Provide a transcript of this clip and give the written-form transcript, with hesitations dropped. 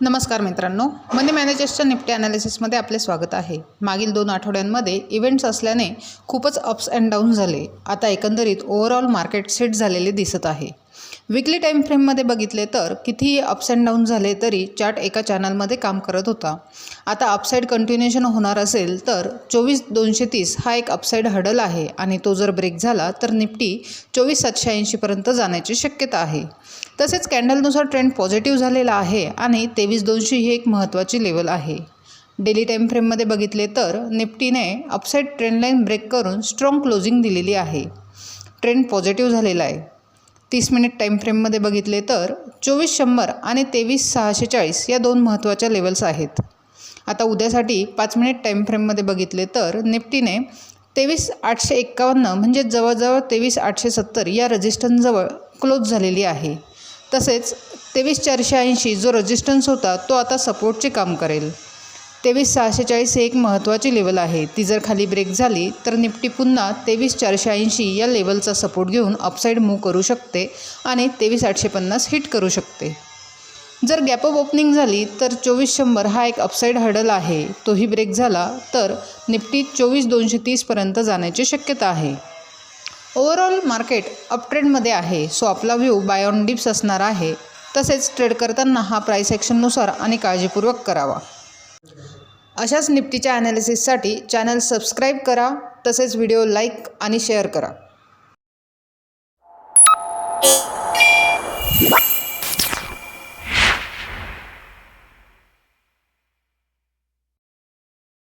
नमस्कार मित्रांनो, मनी मॅनेजर्सच्या निफ्टी ॲनालिसिसमध्ये आपले स्वागत आहे। मागील 2 आठवड्यांमध्ये इव्हेंट्स असल्याने खूपच अप्स अँड डाऊन झाले। आता एकंदरीत ओव्हरऑल मार्केट सेट झालेले दिसत आहे। वीकली टाइम फ्रेममध्ये बघितले तर कितीही अप्स अँड डाऊन झाले तरी चार्ट एका चॅनलमध्ये काम करत होता। आता अपसाइड कंटिन्युएशन होणार असेल तर 24,230 हा एक अपसाइड हडल आहे आणि तो जर ब्रेक झाला तर निफ्टी 24,780 पर्यंत जाण्याची शक्यता आहे। तसेच कॅन्डलनुसार ट्रेंड पॉझिटिव्ह झालेला आहे आणि 23,200 ही एक महत्त्वाची लेवल आहे। डेली टाइम फ्रेममध्ये बघितले तर निफ्टीने अपसाइड ट्रेंड लाईन ब्रेक करून स्ट्रॉंग क्लोजिंग दिलेली आहे। ट्रेंड पॉझिटिव्ह झालेला आहे। 30 मिनिट टाइम फ्रेममध्ये बघितले तर 24,100 आणि 23,640 या दोन महत्त्वाच्या लेवल्स आहेत। आता उद्यासाठी 5 मिनिट टाइम फ्रेममध्ये बघितले तर निफ्टीने 23,851 म्हणजे जवळजवळ 23,870 या रेजिस्टन्सजवळ क्लोज झालेली आहे। तसेच 23,480 जो रेजिस्टन्स होता तो आता सपोर्टचे काम करेल। 23,640 ही एक महत्त्वाची लेवल आहे। ती जर खाली ब्रेक झाली तर निफ्टी पुन्हा 23,480 या लेवलचा सपोर्ट घेऊन अपसाइड मूव्ह करू शकते आणि 23,850 हिट करू शकते। जर गॅप अप ओपनिंग झाली तर 24,100 हा एक अपसाइड हर्डल आहे, तोही ब्रेक झाला तर निफ्टी 24,230 पर्यंत जाण्याची शक्यता आहे। ओव्हरऑल मार्केट अप ट्रेंडमध्ये आहे, सो आपला व्ह्यू बाय ऑन डिप्स असणार आहे। तसेच ट्रेड करताना हा प्राइस ॲक्शननुसार आणि काळजीपूर्वक करावा। अशाच निफ्टीच्या ॲनालिसिससाठी चॅनल सबस्क्राईब करा, तसेच व्हिडिओ लाईक आणि शेअर करा।